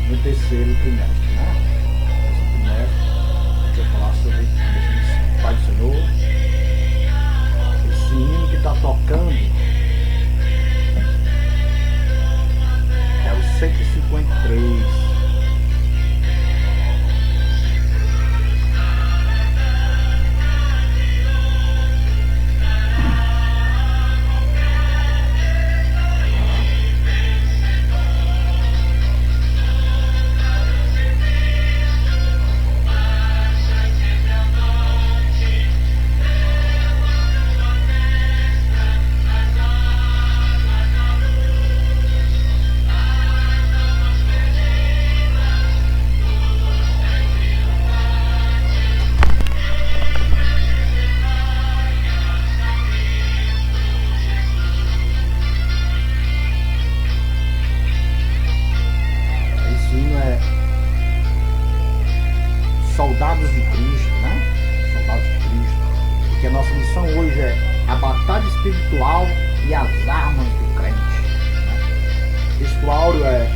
no terceiro trimestre, né? Esse trimestre a gente vai falar sobre a Pai do Senhor. Esse hino que está tocando é o 153. Esse hino é Soldados de Cristo, né? Soldados de Cristo. Porque a nossa missão hoje é a batalha espiritual e as armas do crente, né? Texto áureo é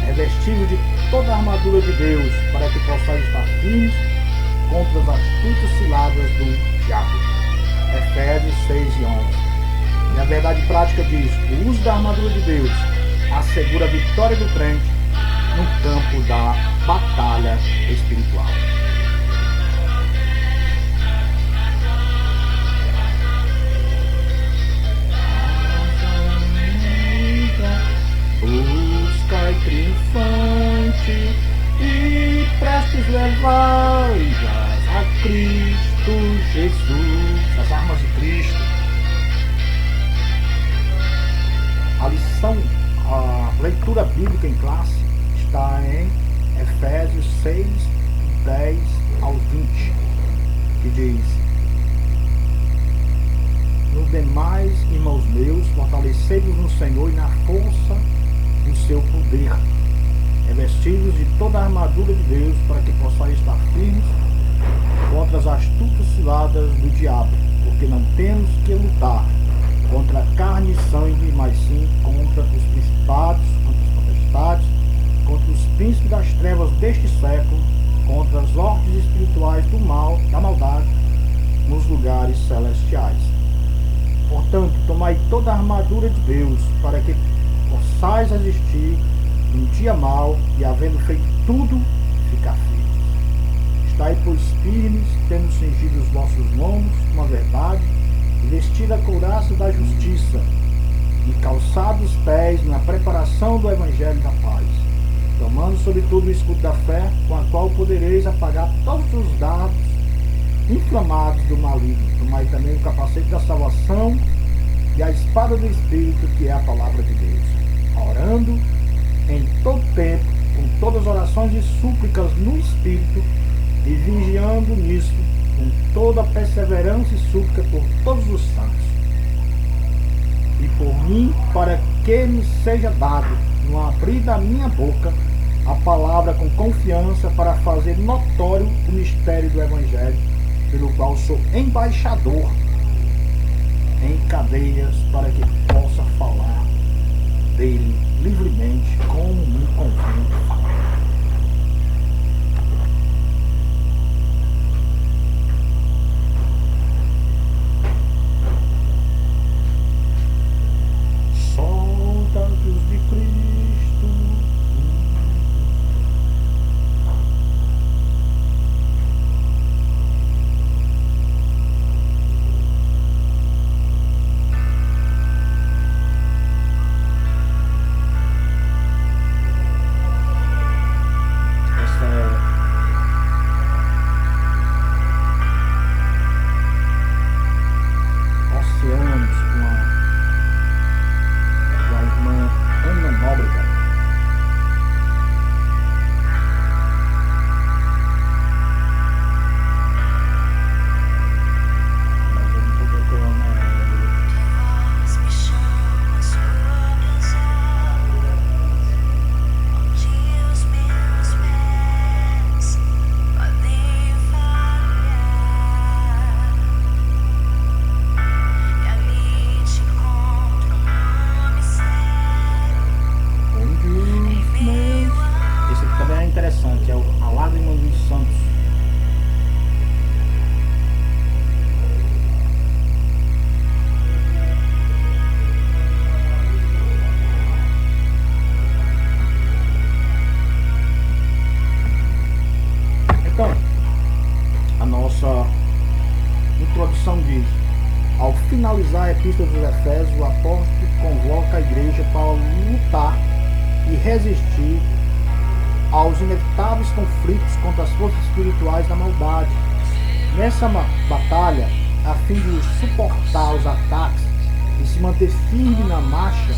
revestido de toda a armadura de Deus para que possais estar firmes contra as astutas ciladas do diabo. Efésios 6 e 11. E a verdade prática diz que o uso da armadura de Deus assegura a vitória do crente no campo da batalha espiritual. Buscai triunfante e prestes levai a Cristo Jesus, as armas de Cristo. A lição, a leitura bíblica em classe está em Efésios 6, 10 ao 20, que diz: No demais, irmãos meus, fortalecei-vos no Senhor e na força do seu poder, revestidos de toda a armadura de Deus, para que possais estar firmes contra as astutas ciladas do diabo, porque não temos que lutar contra a carne e sangue, mas sim contra os principados, contra os potestades, contra os príncipes das trevas deste século, contra as ordens espirituais do mal, da maldade, nos lugares celestiais. Portanto, tomai toda a armadura de Deus, para que possais resistir no dia mau e, havendo feito tudo, ficar firmes. Estai, pois, firmes, tendo cingido os vossos lombos com a verdade, e vestido a couraça da justiça, e calçado os pés na preparação do evangelho da paz, tomando sobretudo o escudo da fé, com a qual podereis apagar todos os dardos inflamados do maligno. Tomai também o capacete da salvação e a espada do Espírito, que é a palavra de Deus, orando em todo tempo, com todas as orações e súplicas no Espírito, e vigiando nisso, com toda a perseverança e súplica por todos os santos. E por mim, para que me seja dado, no abrir da minha boca, a palavra com confiança, para fazer notório o mistério do Evangelho, pelo qual sou embaixador em cadeias, para que possa falar dele livremente, como me convém falar. Soldados de Cristo. Efésios, o apóstolo convoca a igreja para lutar e resistir aos inevitáveis conflitos contra as forças espirituais da maldade. Nessa batalha, a fim de suportar os ataques e se manter firme na marcha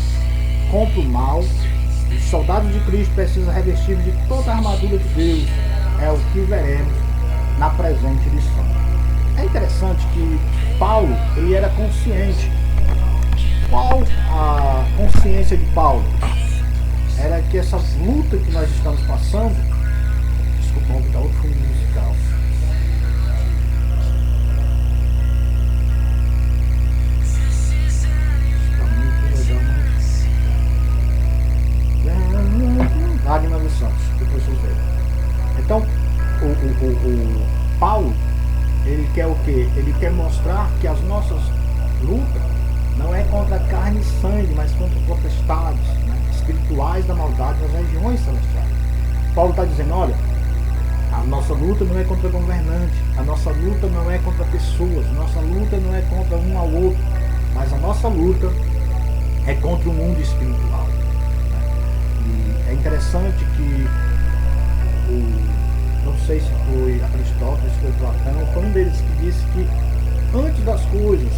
contra o mal, os soldados de Cristo precisam revestir de toda a armadura de Deus. É o que veremos na presente lição. É interessante que Paulo, ele era consciente. Qual a consciência de Paulo? Era que essa luta que nós estamos passando, desculpa, vamos botar outro fundo musical. Lágrimas dos Santos, depois vocês verem. Então, o Paulo, ele quer o quê? Ele quer mostrar que as nossas lutas não é contra carne e sangue, mas contra potestades, né, espirituais da maldade nas regiões celestiais. Paulo está dizendo, olha, a nossa luta não é contra governante, a nossa luta não é contra pessoas, a nossa luta não é contra um ao outro, mas a nossa luta é contra o mundo espiritual. É interessante que não sei se foi Aristóteles, se foi Platão, foi um deles que disse que antes das coisas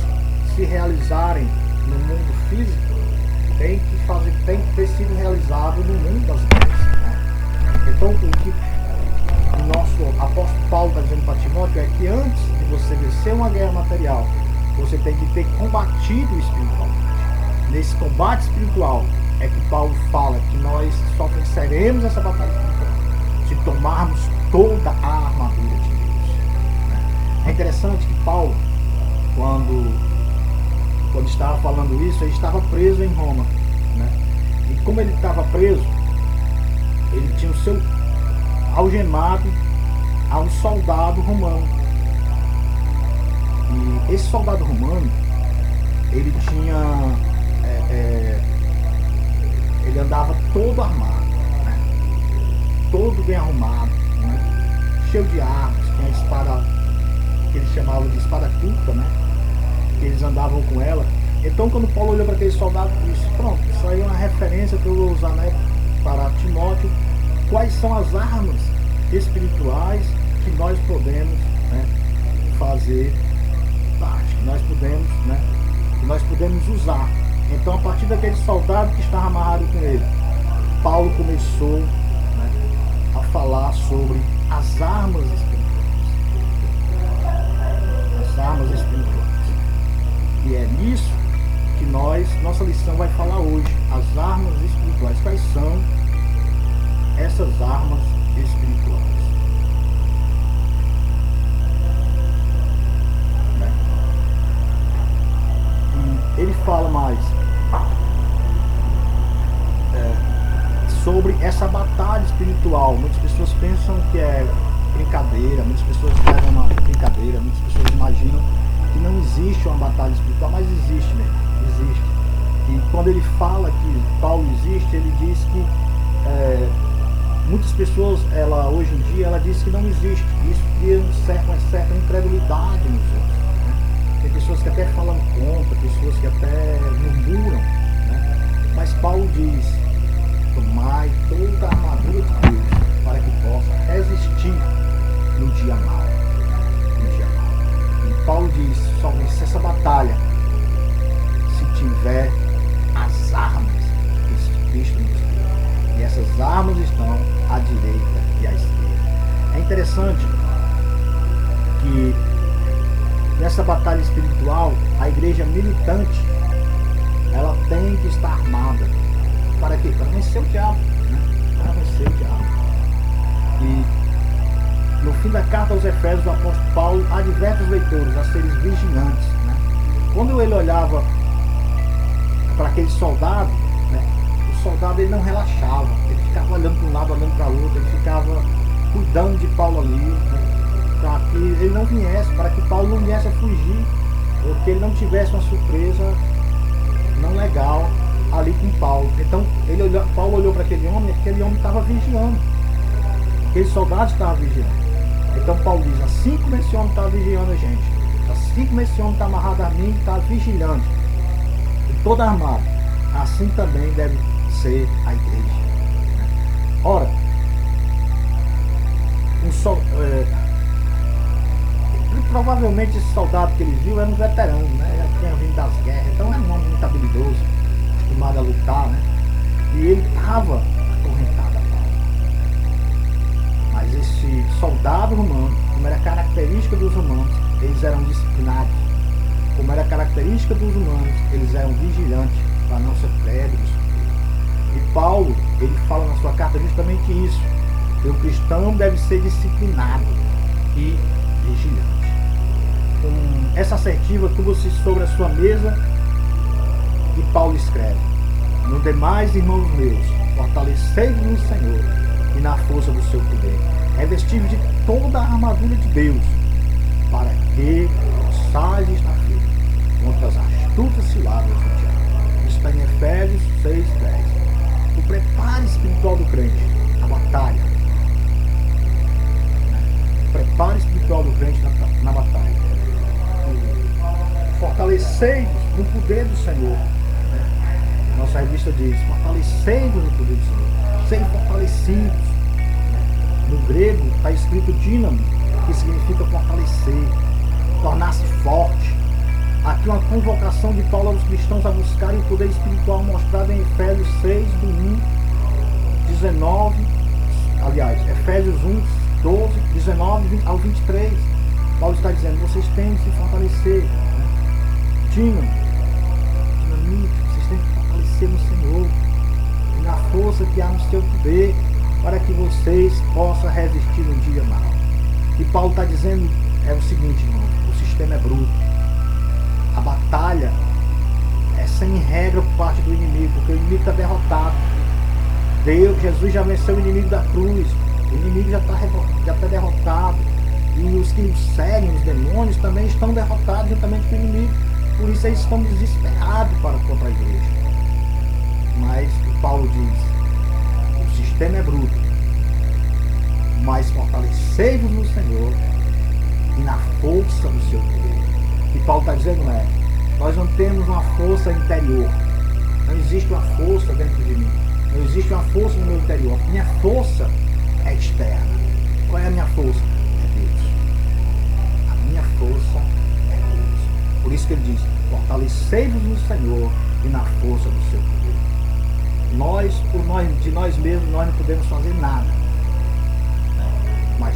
se realizarem no mundo físico, tem que ter sido realizado no mundo das ideias, né? Então o que o nosso apóstolo Paulo está dizendo para Timóteo é que antes de você vencer uma guerra material, você tem que ter combatido espiritualmente. Nesse combate espiritual é que Paulo fala que nós só venceremos essa batalha espiritual se tomarmos toda a armadura de Deus, né? É interessante que Paulo, quando estava falando isso, ele estava preso em Roma, né? E como ele estava preso, ele tinha o seu algemado a um soldado romano. E esse soldado romano, ele tinha ele andava todo armado, né? Todo bem arrumado, né? Cheio de armas, com a espada que eles chamavam de espada curta, né? Que eles andavam com ela. Então quando Paulo olhou para aquele soldado, disse, pronto, isso aí é uma referência que eu vou usar, né, para Timóteo. Quais são as armas espirituais que nós podemos, né, fazer parte, que nós podemos usar. Então, a partir daquele soldado que estava amarrado com ele, Paulo começou, né, a falar sobre as armas espirituais. As armas espirituais. E é nisso que nossa lição vai falar hoje. As armas espirituais. Quais são essas armas espirituais? Né? E ele fala mais sobre essa batalha espiritual. Muitas pessoas pensam que é brincadeira, muitas pessoas levam uma brincadeira, muitas pessoas imaginam que não existe uma batalha espiritual, mas existe, né? Existe. E quando ele fala que Paulo existe, ele diz que muitas pessoas, hoje em dia, ela diz que não existe. Isso cria uma certa incredulidade nos outros, né? Tem pessoas que até falam contra, pessoas que até murmuram, né? Mas Paulo diz, tomai toda a armadura de Deus para que possa resistir no dia mau. E Paulo diz, só vencer essa batalha se tiver as armas que Cristo nos deu. E essas armas estão à direita e à esquerda. É interessante que nessa batalha espiritual, a igreja militante, ela tem que estar armada. Para quê? Para vencer o diabo, né? Para vencer o diabo. E no fim da carta aos Efésios, o apóstolo Paulo adverte os leitores a serem vigilantes, né? Quando ele olhava para aquele soldado, né, o soldado ele não relaxava, ele ficava olhando para um lado, olhando para o outro, ele ficava cuidando de Paulo ali, né, para que ele não viesse, para que Paulo não viesse a fugir, ou que ele não tivesse uma surpresa não legal ali com Paulo. Então Paulo olhou para aquele homem estava vigiando, aquele soldado estava vigiando. Então Paulo diz, assim como esse homem está vigiando a gente, assim como esse homem está amarrado a mim, está vigilante, toda armada, assim também deve ser a igreja. Ora, provavelmente esse soldado que ele viu era um veterano, né? Já tinha vindo das guerras, então era um homem muito habilidoso, acostumado a lutar, né? E ele estava acorrentado a Paulo. Mas esse soldado romano, como era característica dos romanos, eles eram disciplinados. Como era característica dos humanos, eles eram vigilantes para não ser pegos. E Paulo, ele fala na sua carta justamente isso, que o cristão deve ser disciplinado e vigilante. Com essa assertiva, tudo-se sobre a sua mesa, e Paulo escreve: no demais, irmãos meus, fortalecei-vos no Senhor e na força do seu poder, revestivos de toda a armadura de Deus, para que possais estar firmes contra as astutas ciladas do diabo. Isso está em Efésios 6:10. O preparo espiritual do crente, a batalha. O preparo espiritual do crente na batalha. Fortalecei-vos no poder do Senhor. Nossa revista diz: fortalecei-vos no poder do Senhor. Sejam fortalecidos. No grego está escrito dínamo, que significa fortalecer, tornar-se forte. Aqui uma convocação de Paulo aos cristãos a buscarem o poder espiritual mostrado em Efésios 6, do 1, 19, aliás, Efésios 1, 12, 19 ao 23. Paulo está dizendo: vocês têm que se fortalecer. Dinamite, vocês têm que fortalecer no Senhor e na força que há no seu poder, para que vocês possam resistir um dia mau. E Paulo está dizendo o seguinte, irmão: o sistema é bruto. A batalha é sem regra por parte do inimigo, porque o inimigo está derrotado. Jesus já venceu o inimigo da cruz. O inimigo já está derrotado. E os que nos seguem, os demônios, também estão derrotados juntamente com o inimigo. Por isso eles estão desesperados contra a igreja. Mas o Paulo diz: o sistema é bruto, mas fortalecei-vos no Senhor e na força do seu poder. E Paulo está dizendo: nós não temos uma força interior. Não existe uma força dentro de mim. Não existe uma força no meu interior. Minha força é externa. Qual é a minha força? É Deus. A minha força é Deus. Por isso que ele diz: fortalecei-vos no Senhor e na força do seu poder. De nós mesmos, nós não podemos fazer nada. Mas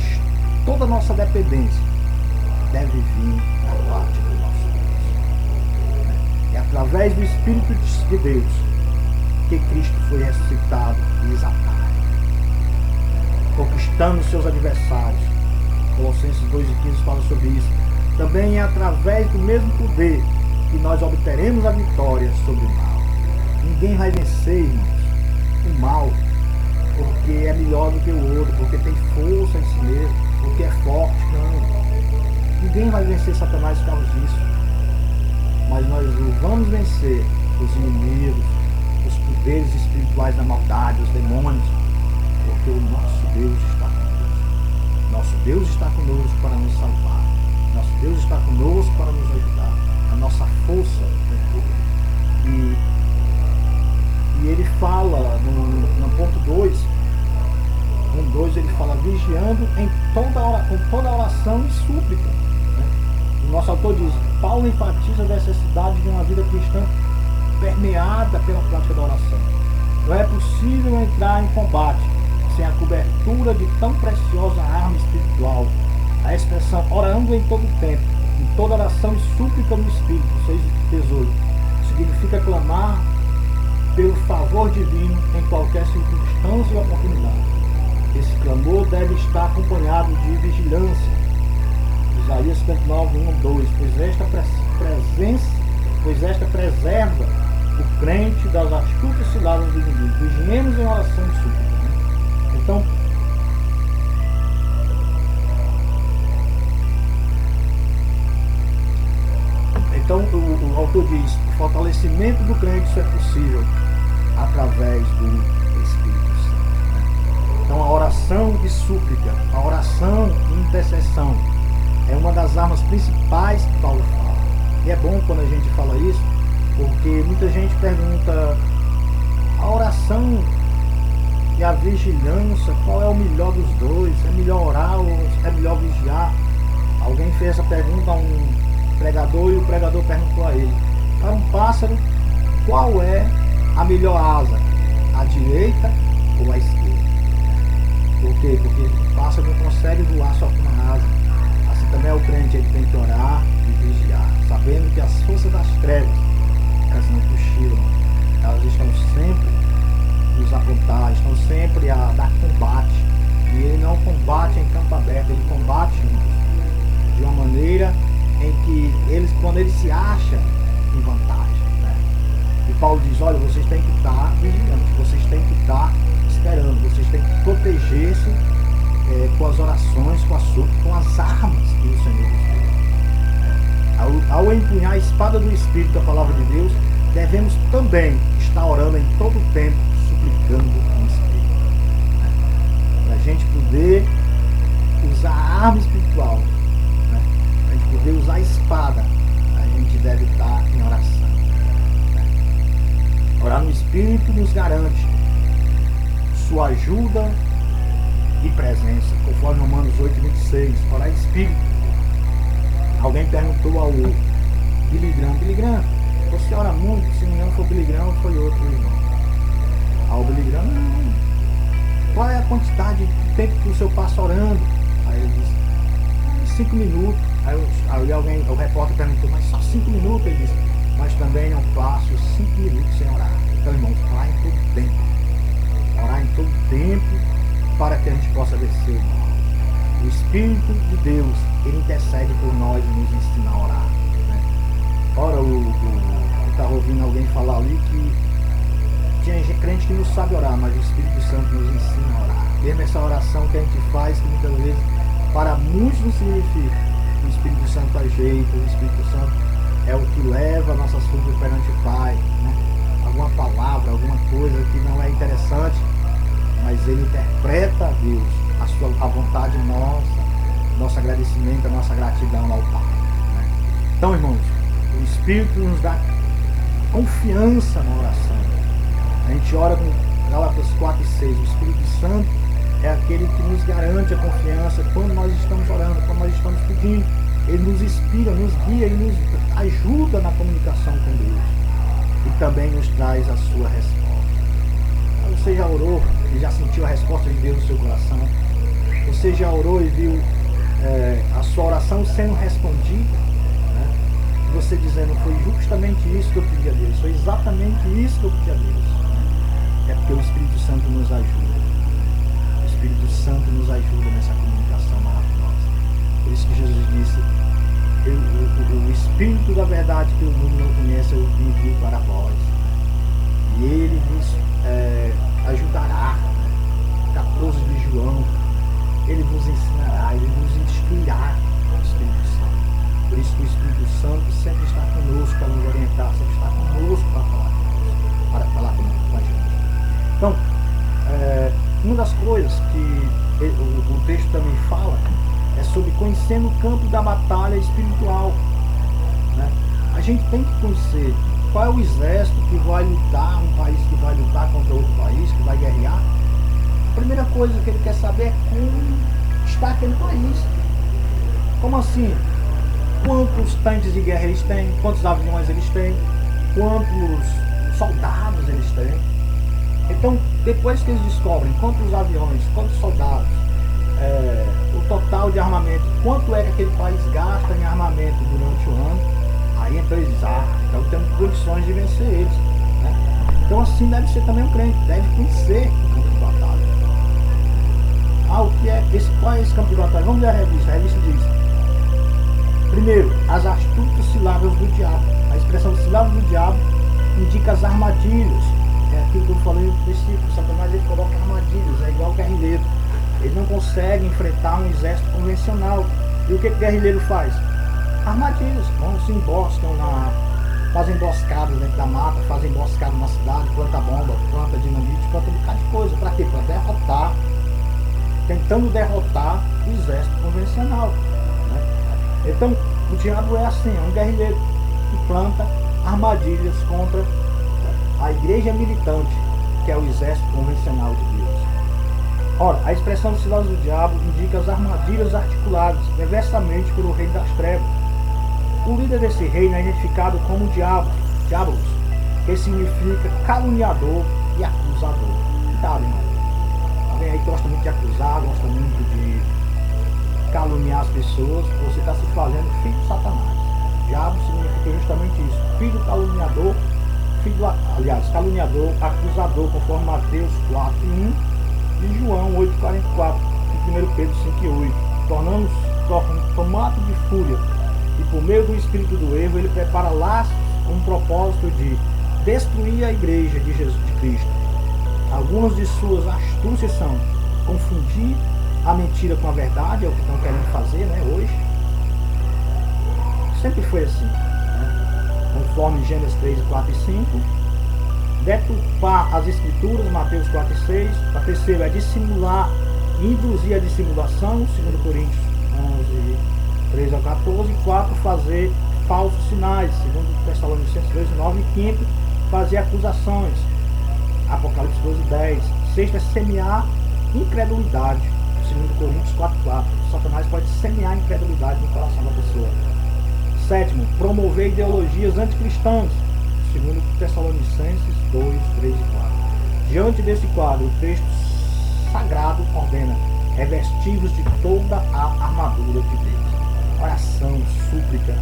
toda a nossa dependência deve vir da parte do nosso Deus. É através do Espírito de Deus que Cristo foi ressuscitado e exaltado, conquistando seus adversários. Colossenses 2:15 fala sobre isso. Também é através do mesmo poder que nós obteremos a vitória sobre o mal. Ninguém vai vencer, irmãos, o mal porque é melhor do que o outro, porque tem força em si mesmo, porque é forte. Não. Ninguém vai vencer Satanás por causa disso. Mas nós vamos vencer os inimigos, os poderes espirituais da maldade, os demônios, porque o nosso Deus está conosco. Nosso Deus está conosco para nos salvar. Nosso Deus está conosco para nos ajudar. A nossa força. E ele fala no ponto 2, ele fala: vigiando com toda oração e súplica. O nosso autor diz: Paulo enfatiza a necessidade de uma vida cristã permeada pela prática da oração. Não é possível entrar em combate sem a cobertura de tão preciosa arma espiritual. A expressão orando em todo tempo, em toda oração e súplica no Espírito, 6:18, significa clamar pelo favor divino em qualquer circunstância e oportunidade. Esse clamor deve estar acompanhado de vigilância. Isaías 59, 1, 2, pois esta preserva o crente das astutas ciladas do inimigo. Vigiemos em oração e súplica. Então o autor diz: o fortalecimento do crente só é possível através do Espírito Santo. Então a oração e súplica, a oração e intercessão é uma das armas principais que Paulo fala. E é bom quando a gente fala isso, Porque muita gente pergunta, a oração e a vigilância, qual é o melhor dos dois? É melhor orar ou é melhor vigiar? Alguém fez essa pergunta a um pregador e o pregador perguntou a ele, para um pássaro, qual é a melhor asa? A direita ou a esquerda? Por quê? Porque o pássaro não consegue voar só com uma asa. Assim também é o crente, ele tem que orar e vigiar, sabendo que as forças das trevas, elas não cochilam, elas estão sempre nos apontar, estão sempre a dar combate. E ele não combate em campo aberto, ele combate de uma maneira em que eles, quando ele se acha em vantagem, né? E Paulo diz, olha, vocês têm que estar vigilantes, vocês têm que estar esperando, vocês têm que proteger-se com as orações, com a súplica, com as armas que o Senhor nos deu. Ao empunhar a espada do Espírito, a palavra de Deus, devemos também estar orando em todo o tempo, suplicando no Espírito. Para a gente poder usar a arma espiritual, né? Para a gente poder usar a espada, a gente deve estar em oração. Orar no Espírito nos garante sua ajuda e presença, conforme Romanos 8:26. Orar em Espírito. Alguém perguntou ao Billy Graham, você ora muito? Se não foi Billy Graham, foi outro irmão. Ao Billy Graham, não. Qual é a quantidade de tempo que o senhor passa orando? Aí ele disse, 5 minutos. Aí o repórter perguntou, mas só 5 minutos? Ele disse, mas também não passo 5 minutos sem orar. Então, irmãos, orar em todo tempo. Orar em todo tempo para que a gente possa vencer o mal. O Espírito de Deus, ele intercede por nós e nos ensina a orar. Né? Ora, eu estava ouvindo alguém falar ali que tinha crente que não sabe orar, mas o Espírito Santo nos ensina a orar. Mesmo essa oração que a gente faz, que muitas vezes para muitos não significa, o Espírito Santo ajeita, o Espírito Santo é o que leva a nossa súplica perante o Pai, né? Alguma palavra, alguma coisa que não é interessante, mas ele interpreta a Deus, a vontade nosso agradecimento, a nossa gratidão ao Pai. Né? Então, irmãos, o Espírito nos dá confiança na oração. A gente ora com Gálatas 4:6. O Espírito Santo é aquele que nos garante a confiança quando nós estamos orando, quando nós estamos pedindo. Ele nos inspira, nos guia, ele nos ajuda na comunicação com Deus. E também nos traz a sua resposta. Você já orou e já sentiu a resposta de Deus no seu coração? Você já orou e viu a sua oração sendo respondida? Né? Você dizendo, foi justamente isso que eu pedi a Deus, foi exatamente isso que eu pedi a Deus. Né? É porque o Espírito Santo nos ajuda. O Espírito Santo nos ajuda nessa comunicação maravilhosa. Por isso que Jesus disse, o Espírito da verdade que o mundo não conhece, eu envio para vós. E ele vos ajudará. 14 de João, ele vos ensinará, ele vos instruirá, o Espírito Santo. Por isso que o Espírito Santo sempre está conosco para nos orientar, sempre está conosco para falar com a gente. Então, uma das coisas que o texto também fala é sobre conhecendo o campo da batalha espiritual. Né? A gente tem que conhecer qual é o exército que vai lutar, um país que vai lutar contra outro país, que vai guerrear. A primeira coisa que ele quer saber é como está aquele país. Como assim? Quantos tanques de guerra eles têm? Quantos aviões eles têm? Quantos soldados eles têm? Então, depois que eles descobrem quantos aviões, quantos soldados, o total de armamento, quanto é que aquele país gasta em armamento durante o ano, aí então eles dizem, então temos condições de vencer eles. Né? Então assim deve ser também um crente, deve conhecer o campo de batalha. O que é esse, qual é esse campo de batalha? Vamos ler a revista. A revista diz, primeiro, as astutas ciladas do diabo. A expressão ciladas do diabo indica as armadilhas. É aquilo que eu falei no princípio, Satanás ele coloca armadilhas, é igual o guerrilheiro. Ele não consegue enfrentar um exército convencional. E o que o guerrilheiro faz? Armadilhas, se emboscam fazem emboscadas dentro da mata, fazem emboscadas na cidade, planta bomba, planta dinamite, planta um bocado de coisa. Para quê? Para derrotar, tentando derrotar o exército convencional. Né? Então, o diabo é assim, é um guerrilheiro que planta armadilhas contra a igreja militante, que é o exército convencional de Deus. Ora, a expressão cilada do diabo indica as armadilhas articuladas perversamente pelo reino das trevas. O líder desse reino é identificado como diabolos, que significa caluniador e acusador. Cuidado, irmão. Alguém aí gosta muito de acusar, gosta muito de caluniar as pessoas, você está se fazendo filho de Satanás. Diabo significa justamente isso, filho caluniador, caluniador, acusador, conforme Mateus 4:1 e João 8:44 e 1 Pedro 5:8, tomado de fúria, e por meio do espírito do erro ele prepara laços com o propósito de destruir a igreja de Jesus de Cristo. Algumas de suas astúcias são confundir a mentira com a verdade, é o que estão querendo fazer, né, hoje. Sempre foi assim, né? Conforme Gênesis 3, 4 e 5. Deturpar as escrituras, Mateus 4 e 6. A terceira é dissimular e induzir a dissimulação, 2 Coríntios 11, 3 ao 14. E 4, fazer falsos sinais, 2 Tessalonicenses 2, 9. E 5, fazer acusações, Apocalipse 12, 10. Sexta é semear incredulidade, 2 Coríntios 4, 4. Satanás pode semear incredulidade no coração da pessoa. Sétimo, promover ideologias anticristãs, 2 Tessalonicenses 2, 3 e 4. Diante desse quadro, o texto sagrado ordena: revestivos de toda a armadura de Deus. Oração, súplica,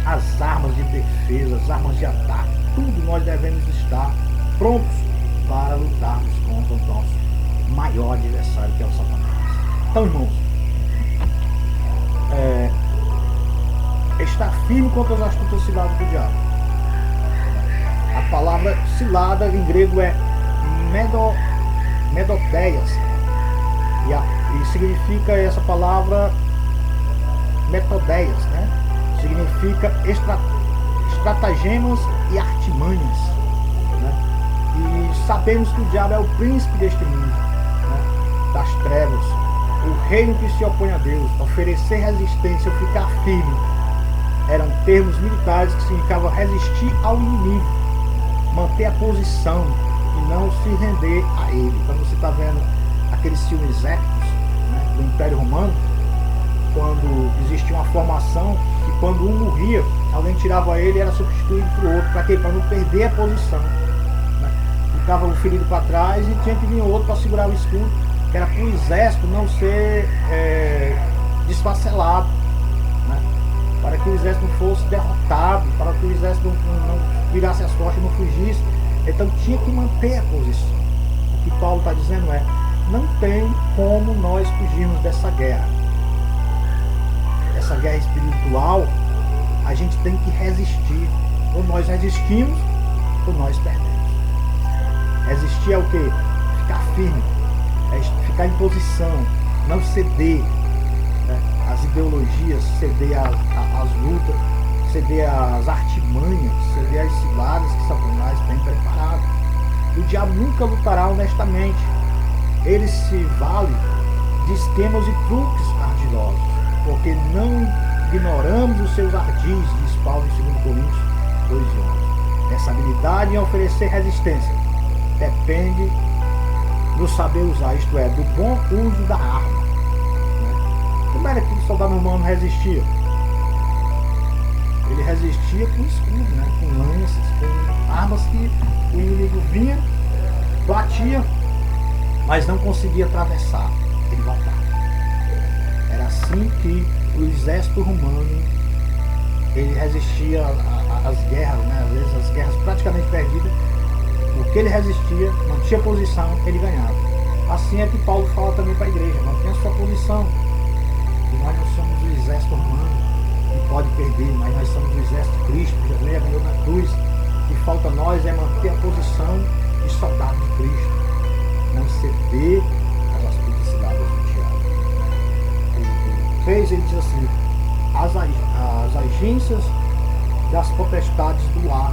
as armas de defesa, as armas de ataque, tudo nós devemos estar prontos para lutarmos contra o nosso maior adversário, que é o Satanás. Então, irmãos, estar firme contra as astutas ciladas do diabo. A palavra cilada em grego é medoteias, e significa essa palavra metodeias, né? Significa estratagemas e artimanhas, né? E sabemos que o diabo é o príncipe deste mundo, né? Das trevas, o reino que se opõe a Deus. Oferecer resistência ou ficar firme eram termos militares que significavam resistir ao inimigo, manter a posição e não se render a ele. Então você está vendo aqueles filmes épicos, né, do Império Romano, quando existia uma formação que quando um morria, alguém tirava ele e era substituído por outro. Para quê? Para não perder a posição, né? Ficava o ferido para trás e tinha que vir outro para segurar o escudo, que era para o exército não ser desfacelado, né? Para que o exército não fosse derrotado, para que o exército não virasse as costas e não fugisse. Então tinha que manter a posição. O que Paulo está dizendo é: não tem como nós fugirmos dessa guerra. Essa guerra espiritual, a gente tem que resistir. Ou nós resistimos, ou nós perdemos. Resistir é o quê? Ficar firme, é ficar em posição, não ceder, né, às ideologias, ceder às lutas, ceder às artimanhas, ceder às ciladas que Satanás tem preparado. O diabo nunca lutará honestamente. Ele se vale de esquemas e truques ardilosos, porque não ignoramos os seus ardis, diz Paulo em 2 Coríntios 2:11. Essa habilidade em oferecer resistência depende do saber usar, isto é, do bom uso da arma, né? Como era que o soldado romano resistia? Ele resistia com escudo, né? Com lanças, com armas que o inimigo vinha, batia, mas não conseguia atravessar, ele voltava. Era assim que o exército romano ele resistia às guerras, né? Às vezes as guerras praticamente perdidas, porque ele resistia, mantinha a posição, ele ganhava. Assim é que Paulo fala também para a igreja: mantenha a sua posição. E nós não somos o exército romano que pode perder, mas nós somos o exército de Cristo, que já ganhou na cruz. O que falta a nós é manter a posição de soldado de Cristo, não ceder às astutas ciladas do diabo. O 3 ele diz assim: as agências das potestades do ar.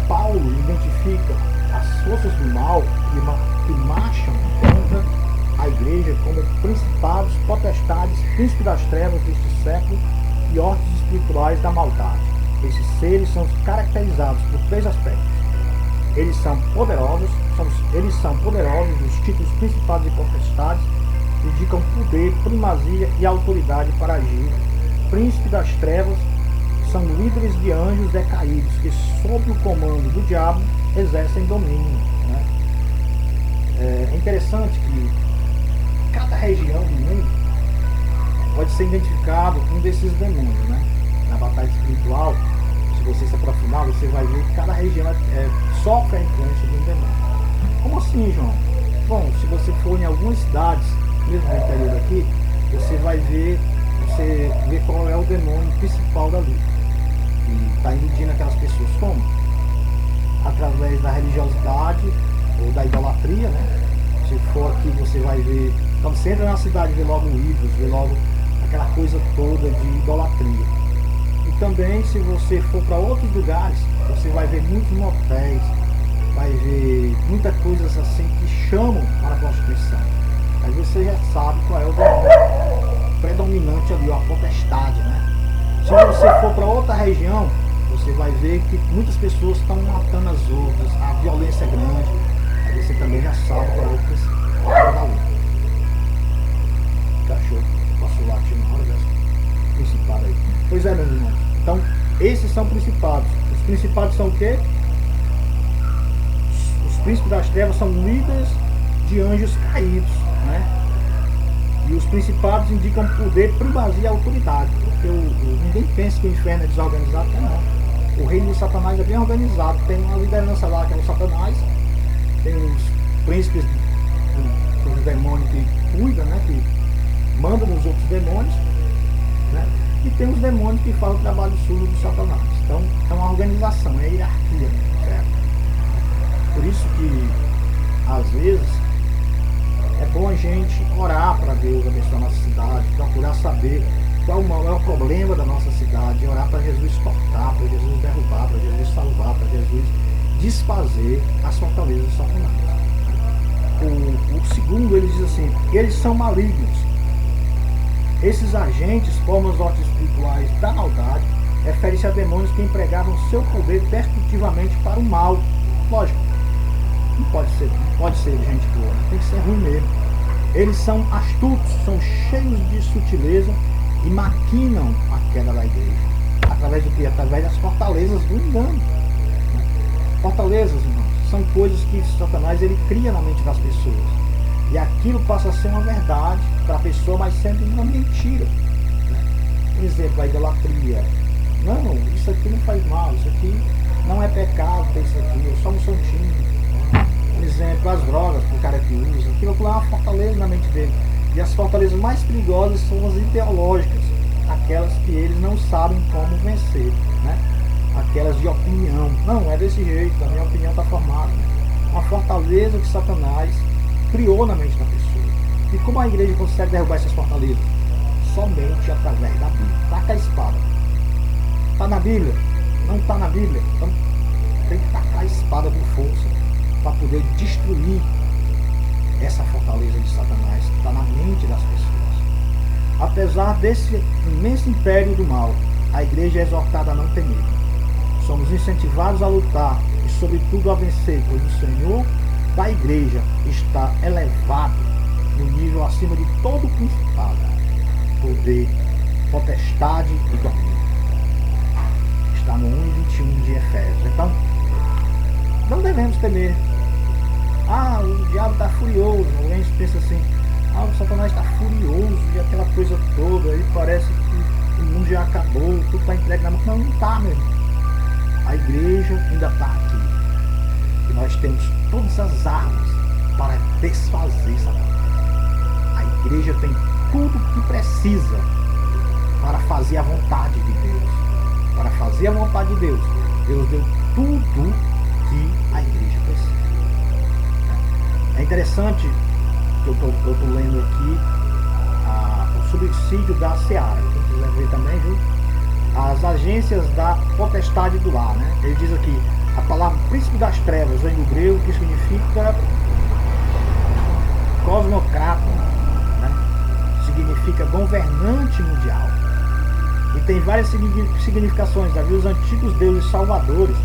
Paulo identifica as forças do mal que marcham contra a igreja como principados, potestades, príncipes das trevas deste século e ordens espirituais da maldade. Esses seres são caracterizados por três aspectos. Eles são poderosos, os títulos principais e potestades indicam poder, primazia e autoridade para agir. Príncipe das trevas são líderes de anjos decaídos que, sob o comando do diabo, exercem domínio, né? É interessante que cada região do mundo pode ser identificado com um desses demônios, né? Na batalha espiritual, se você se aprofundar, você vai ver que cada região sofre a influência de um demônio. Como assim, João? Bom, se você for em algumas cidades, mesmo no interior aqui, você vai ver, qual é o demônio principal dali. E está iludindo aquelas pessoas como? Através da religiosidade ou da idolatria, né? Se for aqui, você vai ver, quando você entra na cidade, vê logo ídolos, vê logo aquela coisa toda de idolatria. E também, se você for para outros lugares, você vai ver muitos motéis, vai ver muitas coisas assim que chamam para a prostituição. Aí você já sabe qual é o demônio predominante ali, a potestade, né? Se você for para outra região, você vai ver que muitas pessoas estão matando as outras, a violência é grande. Aí você também já sabe qual é o principal da luta. Cachorro, posso latir na hora dessa principado aí. Pois é, meus irmãos. Então, esses são principados. Os principados são o quê? Os príncipes das trevas são líderes de anjos caídos, né? E os principados indicam poder, primazia e autoridade. Porque ninguém pensa que o inferno é desorganizado, não. O reino de Satanás é bem organizado. Tem uma liderança lá que é o Satanás. Tem os príncipes, os demônios que cuidam, né? Que mandam nos outros demônios, né? E tem os demônios que fazem o trabalho sujo do Satanás. Então é uma organização, é hierarquia, certo? Por isso que às vezes é bom a gente orar para Deus abençoar a nossa cidade, procurar saber qual é o problema da nossa cidade, orar para Jesus cortar, para Jesus derrubar, para Jesus salvar, para Jesus desfazer as fortalezas de Satanás. O segundo, ele diz assim: eles são malignos. Esses agentes, formas espirituais da maldade, referem-se a demônios que empregavam seu poder destrutivamente para o mal. Lógico, não pode ser gente boa, né? Tem que ser ruim mesmo. Eles são astutos, são cheios de sutileza e maquinam a queda da igreja. Através do que? Através das fortalezas do engano. Fortalezas, irmãos, são coisas que Satanás ele cria na mente das pessoas. E aquilo passa a ser uma verdade para a pessoa, mas sempre uma mentira. Por exemplo, a idolatria. Não, isso aqui não faz mal, isso aqui não é pecado, tem isso aqui, eu sou um santinho. Por exemplo, as drogas, para o cara que usa, aquilo lá é uma fortaleza na mente dele. E as fortalezas mais perigosas são as ideológicas, aquelas que eles não sabem como vencer, né? Aquelas de opinião. Não, é desse jeito, a minha opinião está formada. Uma fortaleza que Satanás criou na mente da pessoa. E como a igreja consegue derrubar essas fortalezas? Somente através da Bíblia. Taca a espada. Está na Bíblia? Não está na Bíblia? Então tem que tacar a espada com força para poder destruir essa fortaleza de Satanás que está na mente das pessoas. Apesar desse imenso império do mal, a igreja é exortada a não temer. Somos incentivados a lutar e sobretudo a vencer, pois o Senhor da igreja está elevado no nível acima de todo principado, poder, potestade e domínio. Está no 1:21 de Efésios. Então, não devemos temer. O diabo está furioso. Alguém pensa assim: o Satanás está furioso e aquela coisa toda, aí parece que o mundo já acabou, tudo está entregue na mão. Não, não está mesmo. A igreja ainda está aqui. E nós temos todas as armas para desfazer Satanás. A igreja tem tudo o que precisa para fazer a vontade de Deus. Para fazer a vontade de Deus, Deus deu tudo que a igreja precisa. É interessante que eu estou lendo aqui o subsídio da Seara. Quem quiser ver também, viu? As agências da potestade do lar, né? Ele diz aqui: a palavra príncipe das trevas vem do grego, que significa cosmocrata, né? Significa governante mundial. E tem várias significações. Havia os antigos deuses salvadores,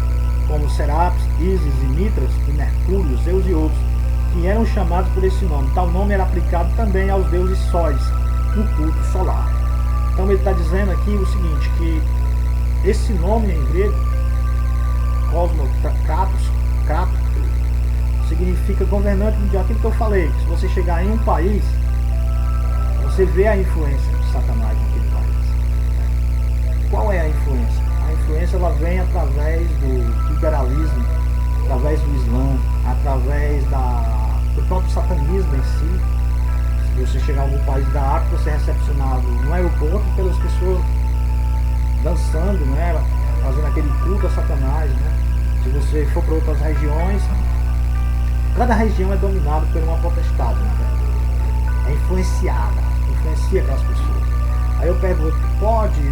como Serapis, Ísis e Mitras, e Mercúrio, Zeus e outros, que eram chamados por esse nome. Tal nome era aplicado também aos deuses sóis, no culto solar. Então ele está dizendo aqui o seguinte, que esse nome em grego, Kratos, significa governante mundial. Aquilo que eu falei, se você chegar em um país, você vê a influência de Satanás naquele país. Qual é a influência? A influência ela vem através do liberalismo, através do Islã, através do próprio satanismo em si. Se você chegar em algum país da África, você é recepcionado no aeroporto pelas pessoas dançando, né, fazendo aquele culto a Satanás, né? Se você for para outras regiões, cada região é dominada por uma potestade, né? É influencia aquelas pessoas. Aí eu pergunto, pode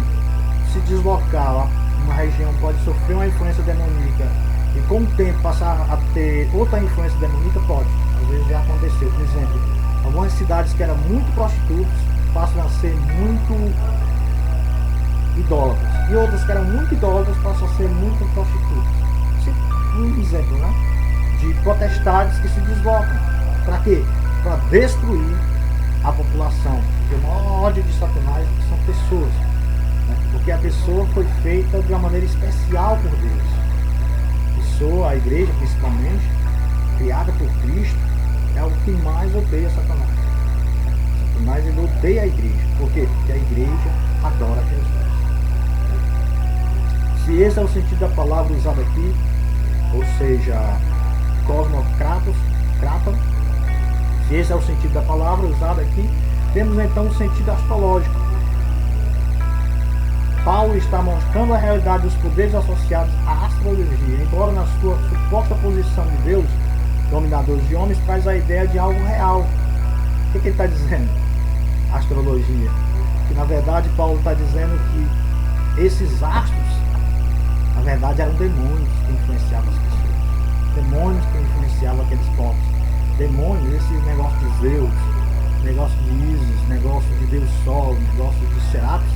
se deslocar, uma região pode sofrer uma influência demoníaca e com o tempo passar a ter outra influência demoníaca? Pode. Às vezes já aconteceu. Por exemplo, algumas cidades que eram muito prostitutas passam a ser muito idólatras. E outras que eram muito idólatras passam a ser muito prostitutas. Um exemplo, né? De potestades que se deslocam. Para quê? Para destruir a população. Porque o maior ódio de Satanás são pessoas. Né? Porque a pessoa foi feita de uma maneira especial por Deus. A pessoa, a igreja principalmente, criada por Cristo, é o que mais odeia Satanás. Satanás ele odeia a igreja. Por quê? Porque a igreja adora Jesus. Se esse é o sentido da palavra usada aqui, ou seja, cosmocratos, se esse é o sentido da palavra usada aqui, temos então o sentido astrológico. Paulo está mostrando a realidade dos poderes associados à astrologia, embora na sua suposta posição de Deus, dominador de homens, traz a ideia de algo real. O que ele está dizendo? Astrologia. Que na verdade Paulo está dizendo que esses astros, na verdade, eram demônios que influenciavam as pessoas. Demônios que influenciavam aqueles povos. Demônios, esse negócio de Zeus, negócio de Ísis, negócio de Deus Sol, negócio de Serapis.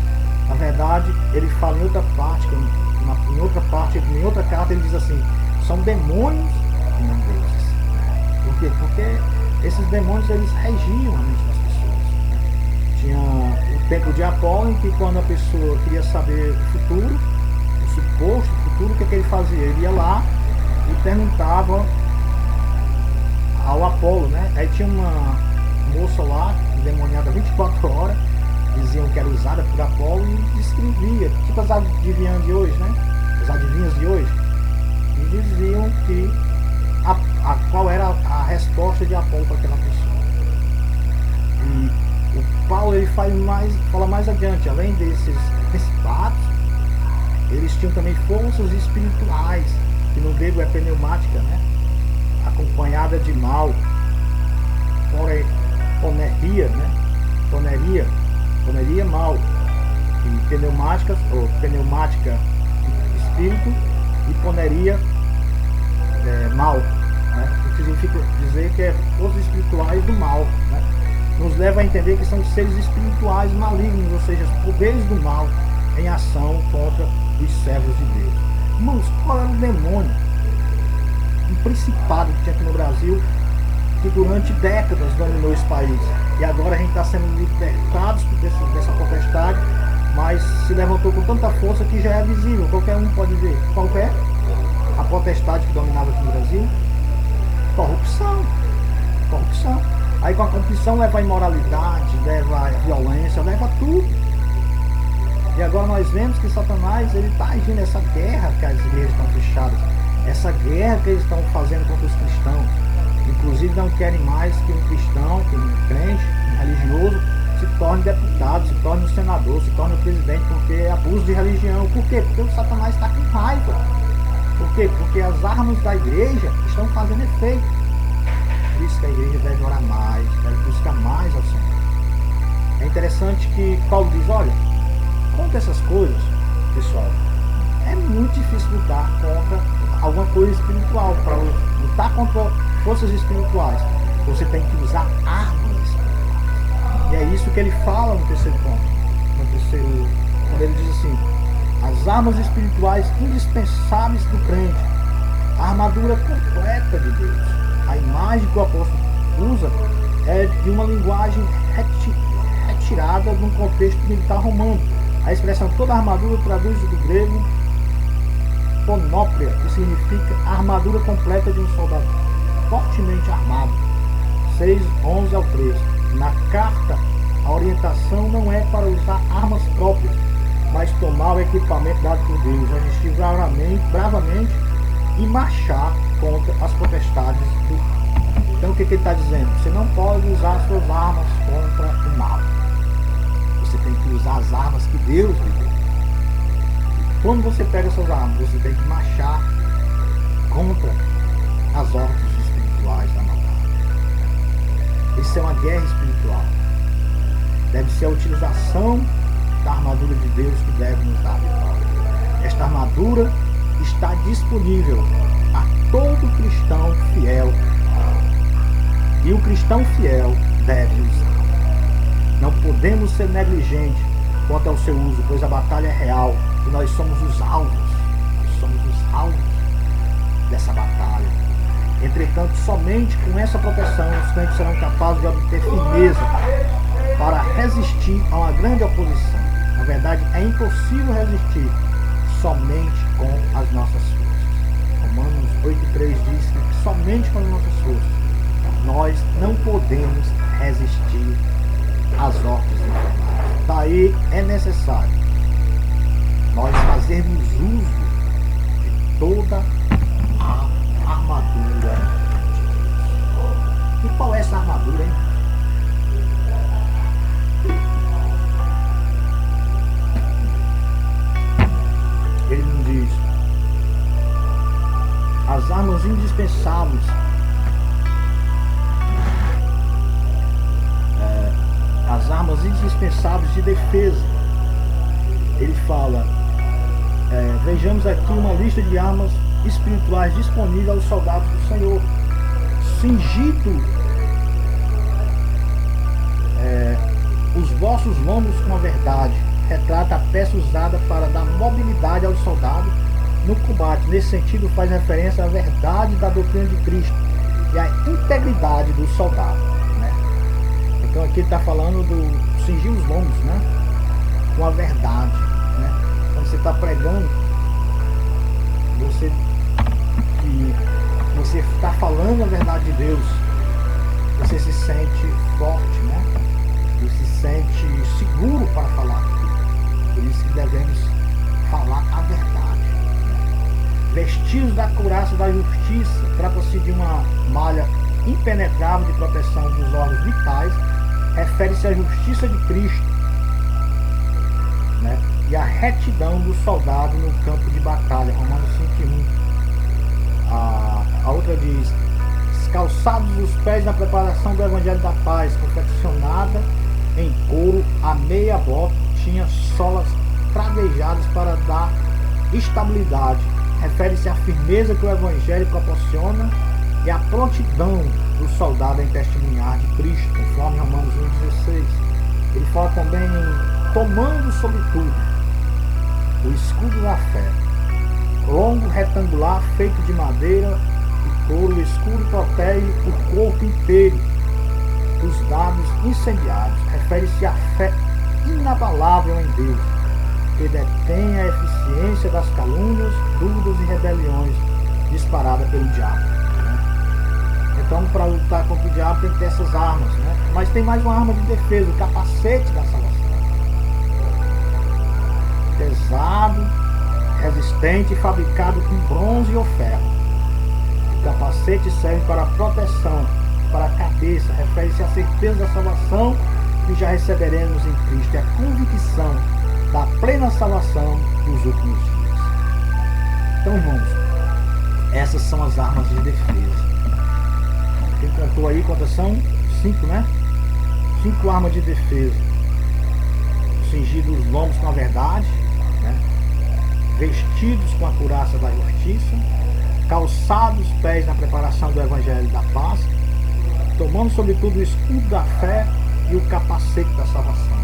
Na verdade, ele fala em outra parte, em outra carta, ele diz assim, são demônios e não deuses. Por quê? Porque esses demônios, eles regiam a mente das pessoas. Tinha o templo de Apolo, em que quando a pessoa queria saber o futuro, suposto futuro, o que ele fazia? Ele ia lá e perguntava ao Apolo, né? Aí tinha uma moça lá, endemoniada 24 horas, diziam que era usada por Apolo e descrevia, tipo as adivinhas de hoje, né? As adivinhas de hoje. E diziam que qual era a resposta de Apolo para aquela pessoa. E o Paulo ele fala mais adiante, além desses principados, eles tinham também forças espirituais, que no grego é pneumática, né? Acompanhada de mal, poneria, né? Poneria mal, e pneumática espírito, e poneria mal, né? O que significa dizer que é forças espirituais do mal, né? Nos leva a entender que são seres espirituais malignos, ou seja, os poderes do mal em ação contra os servos de Deus. Irmãos, qual era o demônio? Um principado que tinha aqui no Brasil, que durante décadas dominou esse país. E agora a gente está sendo libertados dessa potestade, mas se levantou com tanta força que já é visível. Qualquer um pode ver. Qual é a potestade que dominava aqui no Brasil? Corrupção. Aí com a corrupção leva a imoralidade, leva a violência, leva a tudo. E agora nós vemos que Satanás está agindo nessa guerra que as igrejas estão fechadas, essa guerra que eles estão fazendo contra os cristãos. Inclusive não querem mais que um cristão, que um crente, um religioso, se torne deputado, se torne um senador, se torne um presidente, porque é abuso de religião. Por quê? Porque o Satanás está com raiva. Por quê? Porque as armas da igreja estão fazendo efeito. Por isso que a igreja deve orar mais, deve buscar mais ao Senhor. É interessante que Paulo diz, olha, contra essas coisas, pessoal, é muito difícil lutar contra alguma coisa espiritual. Para lutar contra forças espirituais, você tem que usar armas espirituais. E é isso que ele fala no terceiro ponto, no terceiro quando ele diz assim: as armas espirituais indispensáveis do crente, a armadura completa de Deus. A imagem que o apóstolo usa é de uma linguagem retirada de um contexto militar romano. A expressão toda armadura traduz do grego panóplia, que significa a armadura completa de um soldado fortemente armado. 6:11 ao 13. Na carta, a orientação não é para usar armas próprias, mas tomar o equipamento dado por Deus, resistir bravamente e marchar contra as potestades do mal. Então o que ele está dizendo? Você não pode usar suas armas contra o mal. Você tem que usar as armas que Deus lhe deu. Quando você pega essas armas, você tem que marchar contra as ordens espirituais da maldade. Isso é uma guerra espiritual. Deve ser a utilização da armadura de Deus que deve nos dar vitória. Esta armadura está disponível a todo cristão fiel. E o cristão fiel deve usar. Não podemos ser negligentes quanto ao seu uso, pois a batalha é real e nós somos os alvos. Nós somos os alvos dessa batalha. Entretanto, somente com essa proteção os crentes serão capazes de obter firmeza para resistir a uma grande oposição. Na verdade, é impossível resistir somente com as nossas forças. Romanos 8:3 diz que somente com as nossas forças nós não podemos resistir às ordens infernais. Daí é necessário nós fazermos uso de toda a armadura de Deus. E qual é essa armadura, hein? Ele não diz as armas indispensáveis, as armas indispensáveis de defesa. Ele fala, vejamos aqui uma lista de armas espirituais disponíveis aos soldados do Senhor. Cingido os vossos lombos com a verdade, retrata a peça usada para dar mobilidade ao soldado no combate. Nesse sentido, faz referência à verdade da doutrina de Cristo e à integridade do soldado, né? Então aqui ele está falando do cingir os lombos, né? Com a verdade, né? Quando você está pregando, você está falando a verdade de Deus, você se sente forte, né? E se sente seguro para falar. Por isso que devemos falar a verdade. Vestidos da couraça da justiça, trata-se de uma malha impenetrável de proteção dos órgãos vitais, refere-se à justiça de Cristo, né? E à retidão do soldado no campo de batalha. Romanos 5:1. A outra diz: calçados os pés na preparação do Evangelho da Paz, confeccionada em couro, a meia bota tinha solas pradejadas para dar estabilidade. Refere-se à firmeza que o Evangelho proporciona e à prontidão do soldado em testemunhar de Cristo, conforme Romanos 1:16. Ele fala também em tomando sobretudo o escudo da fé, longo, retangular, feito de madeira e couro. O escudo protege o corpo inteiro dos dados incendiários. Refere-se à fé inabalável em Deus, que detém a eficiência das calúnias, dúvidas e rebeliões disparadas pelo diabo, né? Então, para lutar contra o diabo tem que ter essas armas, né? Mas tem mais uma arma de defesa, o capacete da salvação. Pesado, resistente, fabricado com bronze ou ferro. O capacete serve para proteção, para a cabeça, refere-se à certeza da salvação que já receberemos em Cristo, e a convicção da plena salvação dos últimos dias. Então, irmãos, essas são as armas de defesa. Quem contou aí quantas são? 5, né? 5 armas de defesa. Cingidos os lombos com a verdade, né? Vestidos com a couraça da justiça, calçados os pés na preparação do Evangelho da Paz, tomando sobretudo o escudo da fé e o capacete da salvação.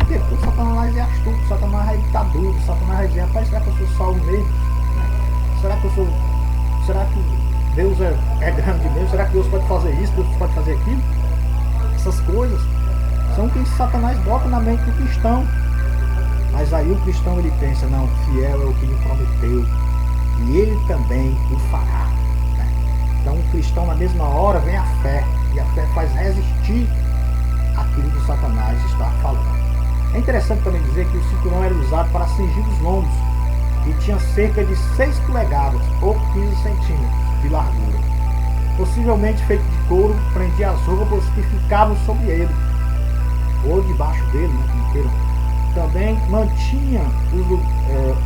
Por quê? Porque o Satanás é astuto, o Satanás é ditador, o Satanás vai dizer, rapaz, será que eu sou salvo mesmo? Será que eu sou. Será que Deus é grande mesmo? Será que Deus pode fazer isso? Deus pode fazer aquilo? Essas coisas são que Satanás bota na mente do cristão. Mas aí o cristão ele pensa, não, fiel é o que me prometeu. E ele também o fará. Né? Então o cristão na mesma hora vem a fé. E a fé faz resistir aquilo que Satanás está falando. É interessante também dizer que o cinturão era usado para cingir os lombos e tinha cerca de 6 polegadas ou 15 centímetros de largura. Possivelmente feito de couro, prendia as roupas que ficavam sobre ele, ou debaixo dele, né, como queiram. Também mantinha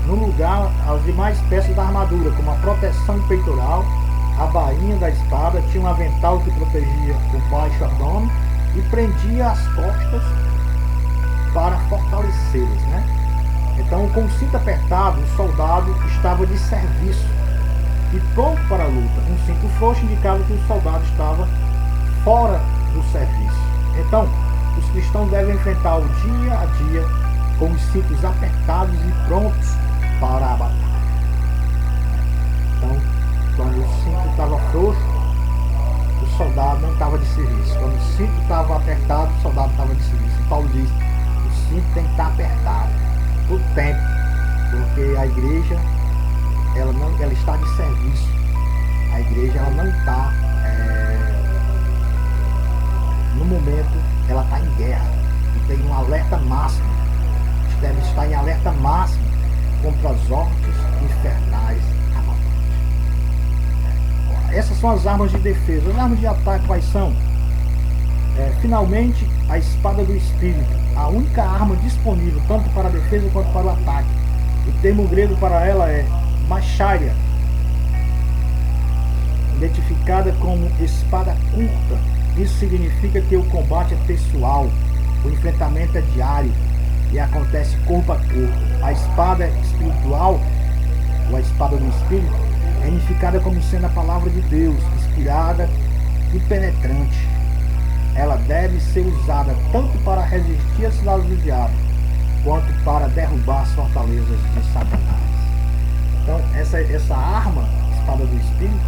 no lugar as demais peças da armadura, como a proteção peitoral, a bainha da espada, tinha um avental que protegia o baixo abdômen e prendia as costas para fortalecê-las, né? Então, com o cinto apertado, o soldado estava de serviço e pronto para a luta. Um cinto frouxo indicava que o soldado estava fora do serviço. Então, os cristãos devem enfrentar o dia a dia com os cintos apertados e prontos para a batalha. Então, quando o cinto estava frouxo, o soldado não estava de serviço. Quando o cinto estava apertado, o soldado estava de serviço. E Paulo diz, o cinto tem que estar apertado todo tempo, porque a igreja ela está de serviço. A igreja ela não está no momento, ela está em guerra e tem um alerta máximo. Deve estar em alerta máximo contra as hortes infernais amazonas. Essas são as armas de defesa. As armas de ataque quais são? Finalmente, a espada do Espírito, a única arma disponível tanto para a defesa quanto para o ataque. O termo grego para ela é macharia, identificada como espada curta. Isso significa que o combate é pessoal, o enfrentamento é diário e acontece corpo a corpo. A espada espiritual, ou a espada do Espírito, é identificada como sendo a palavra de Deus, inspirada e penetrante. Ela deve ser usada tanto para resistir às ciladas do diabo, quanto para derrubar as fortalezas de Satanás. Então, essa arma, espada do Espírito,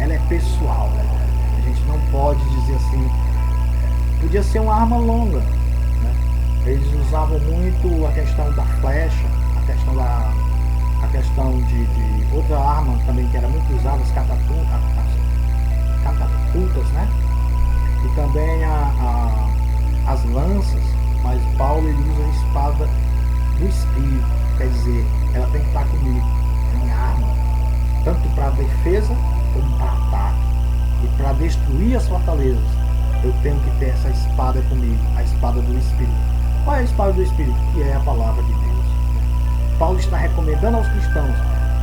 ela é pessoal, né? A gente não pode dizer assim, podia ser uma arma longa, né? Eles usavam muito a questão da flecha, a questão de outra arma também que era muito usada, as catapultas, né? E também as lanças, mas Paulo ele usa a espada do Espírito, quer dizer, ela tem que estar comigo, minha arma, tanto para defesa como para ataque. E para destruir as fortalezas, eu tenho que ter essa espada comigo, a espada do Espírito. Qual é a espada do Espírito? Que é a palavra de Deus. Paulo está recomendando aos cristãos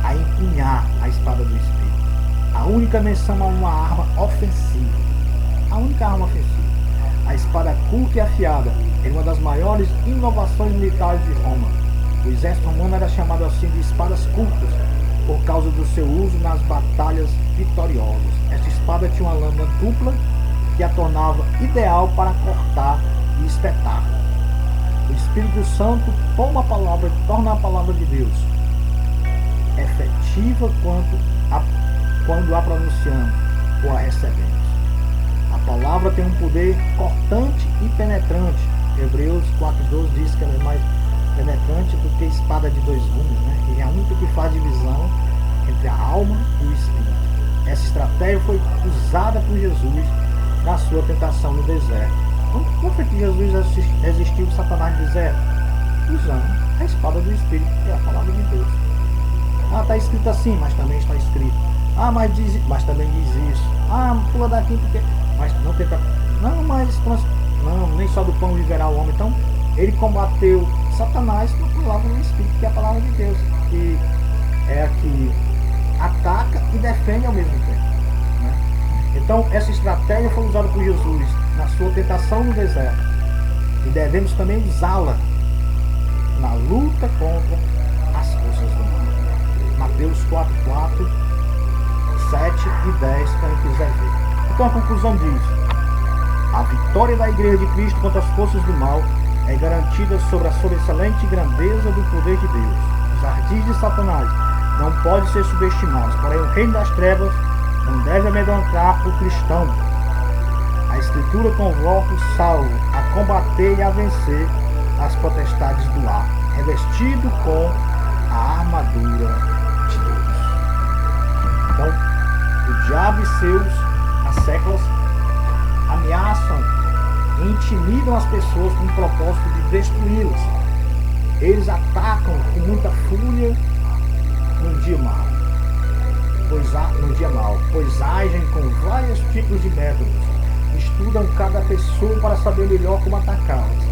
a empunhar a espada do Espírito. A única menção a uma arma ofensiva. A única arma ofensiva. A espada curta e afiada é uma das maiores inovações militares de Roma. O exército romano era chamado assim de espadas curtas, por causa do seu uso nas batalhas vitoriosas. Esta espada tinha uma lâmina dupla que a tornava ideal para cortar e espetar. O Espírito Santo torna a palavra de Deus efetiva quando a pronunciamos ou a recebemos. A palavra tem um poder cortante e penetrante. Hebreus 4:12 diz que ela é mais penetrante do que espada de 2 gumes, né? E é a única que faz divisão entre a alma e o espírito. Essa estratégia foi usada por Jesus na sua tentação no deserto. Como foi que Jesus resistiu Satanás no deserto? Usando a espada do Espírito, que é a palavra de Deus. Está escrito assim, mas também está escrito. Mas também diz isso. Pula daqui porque... Mas não tenta... Não, nem só do pão viverá o homem. Então, ele combateu Satanás com a palavra do Espírito, que é a palavra de Deus. Que é a que ataca e defende ao mesmo tempo, né? Então essa estratégia foi usada por Jesus na sua tentação no deserto e devemos também usá-la na luta contra as forças do mal. Mateus 4:4, 7 e 10, para quem quiser ver. Então a conclusão diz: a vitória da Igreja de Cristo contra as forças do mal é garantida sobre a sobressalente grandeza do poder de Deus. Os ardis de Satanás não podem ser subestimados, porém o reino das trevas não deve amedrontar o cristão. A Escritura convoca o salvo a combater e a vencer as potestades do ar, revestido com a armadura de Deus. Então, o diabo e seus asséculos ameaçam e intimidam as pessoas com o propósito de destruí-las. Eles atacam com muita fúria no dia mau, pois agem com vários tipos de métodos. Estudam cada pessoa para saber melhor como atacá-las.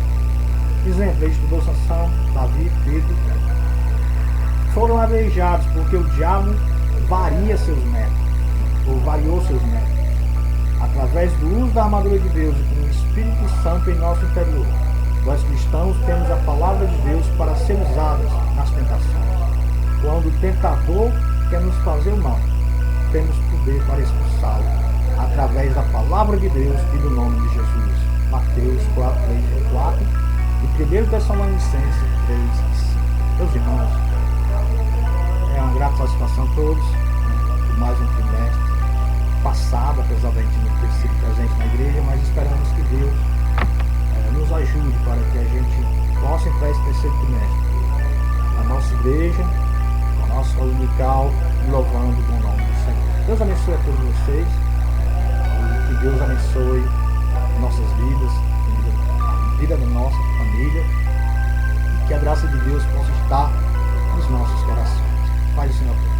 Exemplo, ele estudou Sansão, Davi, Pedro. Foram aleijados porque o diabo varia seus métodos, ou variou seus métodos. Através do uso da armadura de Deus e com o Espírito Santo em nosso interior, nós cristãos temos a palavra de Deus para ser usadas nas tentações. Quando o tentador quer nos fazer o mal, temos poder para expulsá-lo através da palavra de Deus e do nome de Jesus. Mateus 4, 3 e 4 e 1 Tessalonicenses 3 e 5. Meus irmãos, é uma grata satisfação a todos por mais um trimestre passado, apesar da gente não ter sido presente na igreja, mas esperamos que Deus nos ajude para que a gente possa entrar esse terceiro trimestre na nossa igreja, na nossa dominical, louvando o bom nome do Senhor. Deus abençoe a todos vocês e que Deus abençoe nossas vidas, a vida da nossa família, e que a graça de Deus possa estar nos nossos corações. Pai do Senhor.